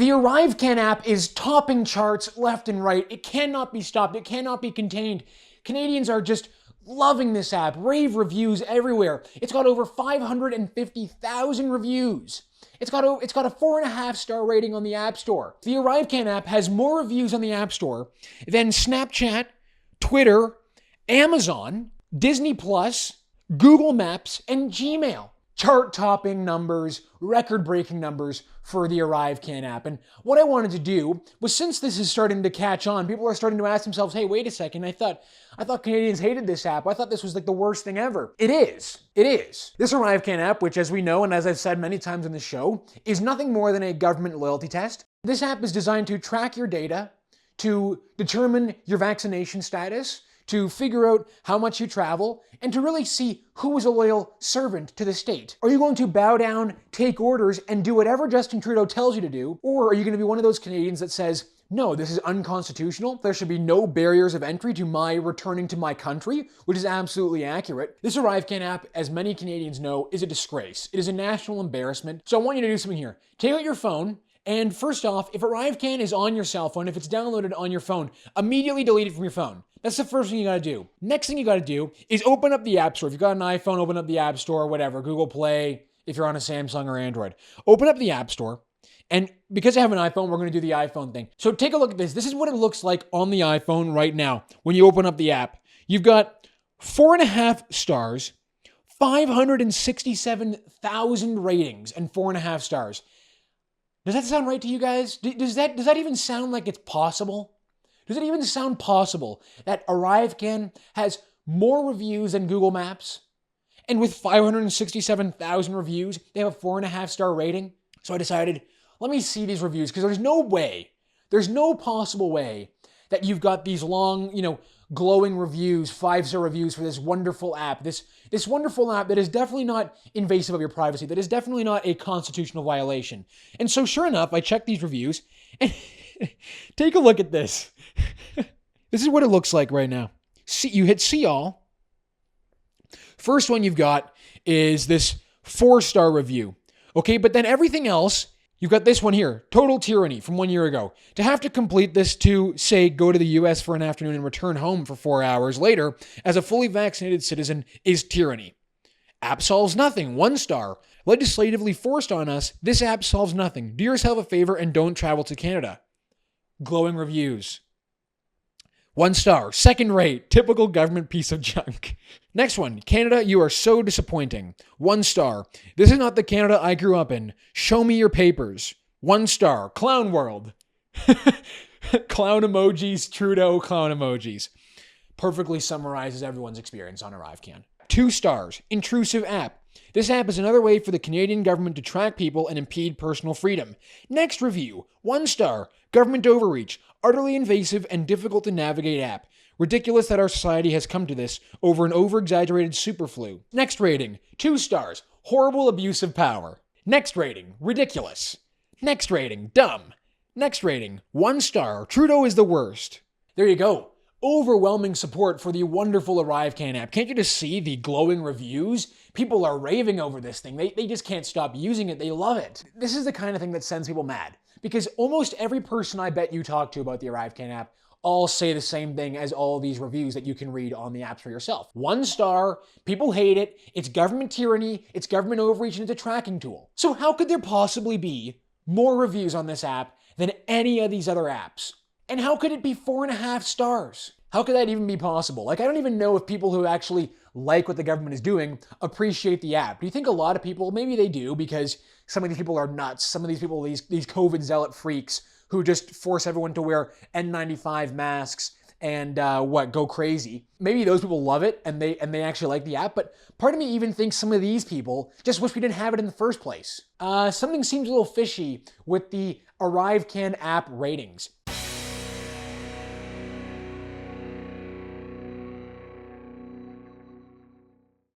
The ArriveCan app is topping charts left and right. It cannot be stopped. It cannot be contained. Canadians are just loving this app. Rave reviews everywhere. It's got over 550,000 reviews. It's got a 4.5-star rating on the App Store. The ArriveCan app has more reviews on the App Store than Snapchat, Twitter, Amazon, Disney Plus, Google Maps, and Gmail. Chart-topping numbers, record-breaking numbers for the ArriveCan app. And what I wanted to do was, since this is starting to catch on, people are starting to ask themselves, hey, wait a second, I thought Canadians hated this app. I thought this was like the worst thing ever. It is. It is. This ArriveCan app, which, as we know, and as I've said many times on the show, is nothing more than a government loyalty test. This app is designed to track your data, to determine your vaccination status, to figure out how much you travel, and to really see who is a loyal servant to the state. Are you going to bow down, take orders, and do whatever Justin Trudeau tells you to do? Or are you going to be one of those Canadians that says, no, this is unconstitutional. There should be no barriers of entry to my returning to my country, which is absolutely accurate. This ArriveCan app, as many Canadians know, is a disgrace. It is a national embarrassment. So I want you to do something here. Take out your phone, and first off, if ArriveCan is on your cell phone, if it's downloaded on your phone, immediately delete it from your phone. That's the first thing you gotta do. Next thing you gotta do is open up the App Store. If you've got an iPhone, open up the App Store, whatever, Google Play, if you're on a Samsung or Android. Open up the App Store, and because I have an iPhone, we're gonna do the iPhone thing. So take a look at this. This is what it looks like on the iPhone right now when you open up the app. You've got 4.5 stars, 567,000 ratings, and 4.5 stars. Does that sound right to you guys? Does that even sound like it's possible? Does it even sound possible that ArriveCan has more reviews than Google Maps? And with 567,000 reviews, they have a 4.5-star rating? So I decided, let me see these reviews, because there's no possible way that you've got these long, glowing reviews, 5-star reviews for this wonderful app. This wonderful app that is definitely not invasive of your privacy, that is definitely not a constitutional violation. And so sure enough, I checked these reviews, and take a look at this. This is what it looks like right now. See, you hit see all. First one you've got is this 4-star review. Okay, but then everything else, you've got this one here, total tyranny from 1 year ago. To have to complete this to, say, go to the US for an afternoon and return home for 4 hours later as a fully vaccinated citizen is tyranny. App solves nothing, 1 star. Legislatively forced on us, this app solves nothing. Do yourself a favor and don't travel to Canada. Glowing reviews. 1 star, second rate, typical government piece of junk. Next one, Canada, you are so disappointing. 1 star, this is not the Canada I grew up in. Show me your papers. 1 star, clown world. Clown emojis, Trudeau clown emojis. Perfectly summarizes everyone's experience on ArriveCan. 2 stars, intrusive app. This app is another way for the Canadian government to track people and impede personal freedom. Next review, 1 star, government overreach, utterly invasive and difficult to navigate app. Ridiculous that our society has come to this over an over-exaggerated superflu. Next rating, 2 stars, horrible abuse of power. Next rating, ridiculous. Next rating, dumb. Next rating, 1 star, Trudeau is the worst. There you go. Overwhelming support for the wonderful ArriveCan app. Can't you just see the glowing reviews? People are raving over this thing. They just can't stop using it. They love it. This is the kind of thing that sends people mad, because almost every person I bet you talk to about the ArriveCan app all say the same thing as all of these reviews that you can read on the apps for yourself. 1 star, people hate it, it's government tyranny, it's government overreach, and it's a tracking tool. So how could there possibly be more reviews on this app than any of these other apps? And how could it be 4.5 stars? How could that even be possible? I don't even know if people who actually like what the government is doing appreciate the app. Do you think a lot of people, maybe they do, because some of these people are nuts. Some of these people, these COVID zealot freaks who just force everyone to wear N95 masks and go crazy. Maybe those people love it and they actually like the app, but part of me even thinks some of these people just wish we didn't have it in the first place. Something seems a little fishy with the ArriveCan app ratings.